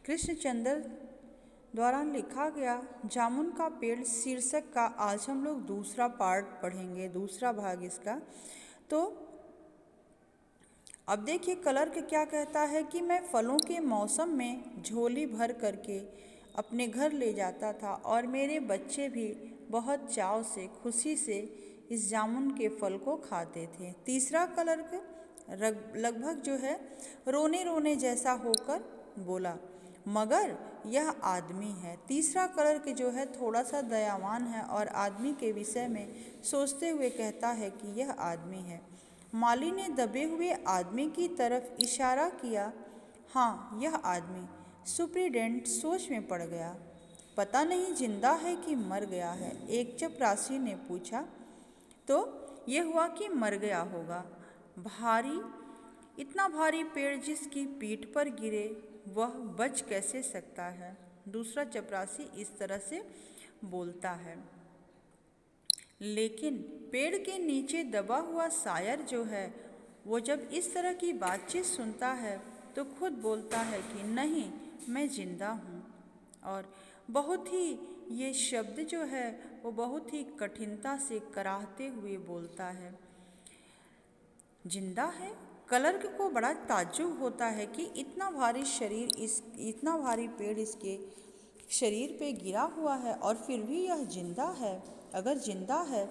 कृष्णचंद्र द्वारा लिखा गया जामुन का पेड़ शीर्षक का आज हम लोग दूसरा पार्ट पढ़ेंगे, दूसरा भाग इसका। तो अब देखिए क्लर्क क्या कहता है कि मैं फलों के मौसम में झोली भर करके अपने घर ले जाता था और मेरे बच्चे भी बहुत चाव से खुशी से इस जामुन के फल को खाते थे। तीसरा क्लर्क लगभग जो है रोने रोने जैसा होकर बोला, मगर यह आदमी है। तीसरा क्लर्क जो है थोड़ा सा दयावान है और आदमी के विषय में सोचते हुए कहता है कि यह आदमी है। माली ने दबे हुए आदमी की तरफ इशारा किया। हाँ, यह आदमी। सुप्रीडेंट सोच में पड़ गया। पता नहीं जिंदा है कि मर गया है, एक चपरासी ने पूछा। तो यह हुआ कि मर गया होगा। इतना भारी पेड़ जिसकी पीठ पर गिरे वह बच कैसे सकता है? दूसरा चपरासी इस तरह से बोलता है। लेकिन पेड़ के नीचे दबा हुआ शायर जो है वो जब इस तरह की बातचीत सुनता है तो खुद बोलता है कि नहीं, मैं जिंदा हूँ। और बहुत ही ये शब्द जो है वो बहुत ही कठिनता से कराहते हुए बोलता है, जिंदा है। क्लर्क को बड़ा ताज्जुब होता है कि इतना भारी पेड़ इसके शरीर पे गिरा हुआ है और फिर भी यह जिंदा है। अगर जिंदा है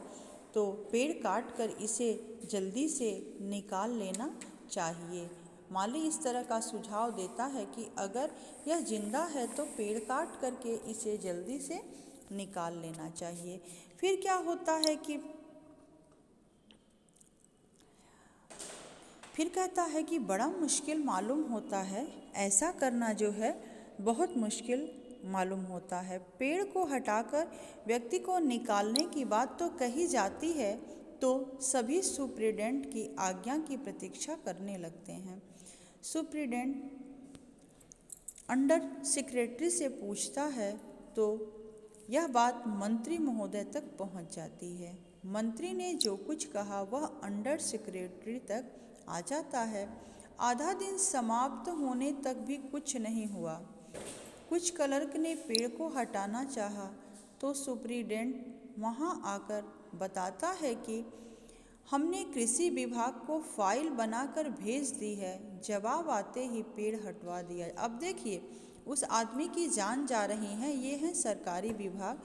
तो पेड़ काट कर इसे जल्दी से निकाल लेना चाहिए। माली इस तरह का सुझाव देता है कि अगर यह जिंदा है तो पेड़ काट करके इसे जल्दी से निकाल लेना चाहिए। फिर क्या होता है कि फिर कहता है कि बड़ा मुश्किल मालूम होता है, ऐसा करना जो है बहुत मुश्किल मालूम होता है। पेड़ को हटाकर व्यक्ति को निकालने की बात तो कही जाती है तो सभी सुप्रीडेंट की आज्ञा की प्रतीक्षा करने लगते हैं। सुप्रीडेंट अंडर सेक्रेटरी से पूछता है तो यह बात मंत्री महोदय तक पहुंच जाती है। मंत्री ने जो कुछ कहा वह अंडर सेक्रेटरी तक आ जाता है। आधा दिन समाप्त होने तक भी कुछ नहीं हुआ। कुछ क्लर्क ने पेड़ को हटाना चाहा तो सुप्रीडेंट वहां आकर बताता है कि हमने कृषि विभाग को फाइल बनाकर भेज दी है, जवाब आते ही पेड़ हटवा दिया। अब देखिए उस आदमी की जान जा रही है, ये है सरकारी विभाग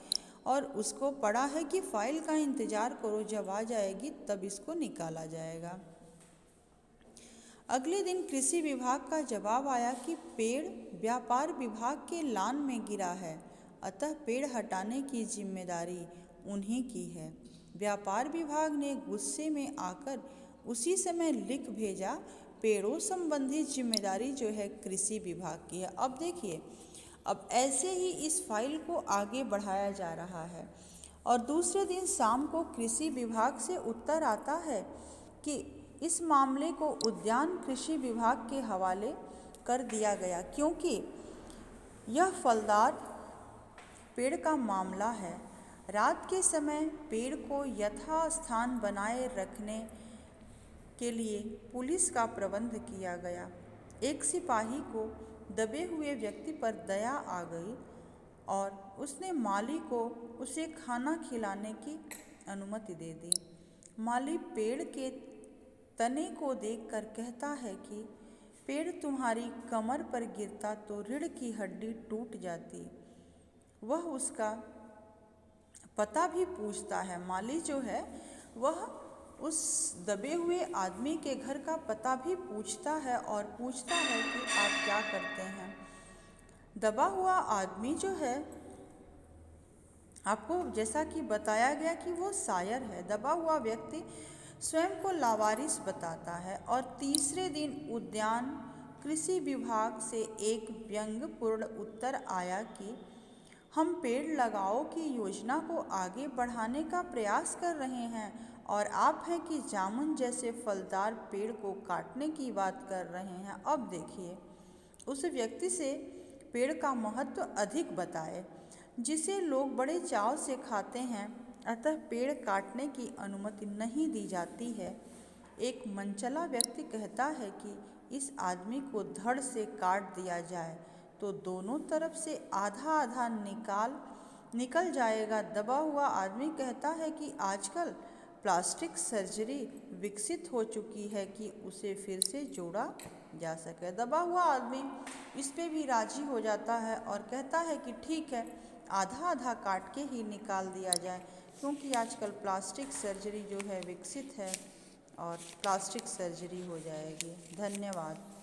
और उसको पड़ा है कि फाइल का इंतज़ार करो, जब आ जाएगी तब इसको निकाला जाएगा। अगले दिन कृषि विभाग का जवाब आया कि पेड़ व्यापार विभाग के लान में गिरा है, अतः पेड़ हटाने की जिम्मेदारी उन्हीं की है। व्यापार विभाग ने गुस्से में आकर उसी समय लिख भेजा, पेड़ों संबंधी जिम्मेदारी जो है कृषि विभाग की है। अब देखिए, अब ऐसे ही इस फाइल को आगे बढ़ाया जा रहा है और दूसरे दिन शाम को कृषि विभाग से उत्तर आता है कि इस मामले को उद्यान कृषि विभाग के हवाले कर दिया गया, क्योंकि यह फलदार पेड़ का मामला है। रात के समय पेड़ को यथास्थान बनाए रखने के लिए पुलिस का प्रबंध किया गया। एक सिपाही को दबे हुए व्यक्ति पर दया आ गई और उसने माली को उसे खाना खिलाने की अनुमति दे दी। माली पेड़ के तने को देखकर कहता है कि पेड़ तुम्हारी कमर पर गिरता तो रीढ़ की हड्डी टूट जाती। वह उसका पता भी पूछता है। माली जो है वह उस दबे हुए आदमी के घर का पता भी पूछता है और पूछता है कि आप क्या करते हैं। दबा हुआ आदमी जो है, आपको जैसा कि बताया गया कि वो शायर है, दबा हुआ व्यक्ति स्वयं को लावारिस बताता है। और तीसरे दिन उद्यान कृषि विभाग से एक व्यंग्यपूर्ण उत्तर आया कि हम पेड़ लगाओ की योजना को आगे बढ़ाने का प्रयास कर रहे हैं और आप हैं कि जामुन जैसे फलदार पेड़ को काटने की बात कर रहे हैं। अब देखिए, उस व्यक्ति से पेड़ का महत्व अधिक बताए जिसे लोग बड़े चाव से खाते हैं, अतः पेड़ काटने की अनुमति नहीं दी जाती है। एक मनचला व्यक्ति कहता है कि इस आदमी को धड़ से काट दिया जाए, तो दोनों तरफ से आधा आधा निकल जाएगा। दबा हुआ आदमी कहता है कि आजकल प्लास्टिक सर्जरी विकसित हो चुकी है कि उसे फिर से जोड़ा जा सके। दबा हुआ आदमी इस पे भी राजी हो जाता है और कहता है कि ठीक है, आधा आधा काट के ही निकाल दिया जाए, क्योंकि आजकल प्लास्टिक सर्जरी जो है विकसित है और प्लास्टिक सर्जरी हो जाएगी। धन्यवाद।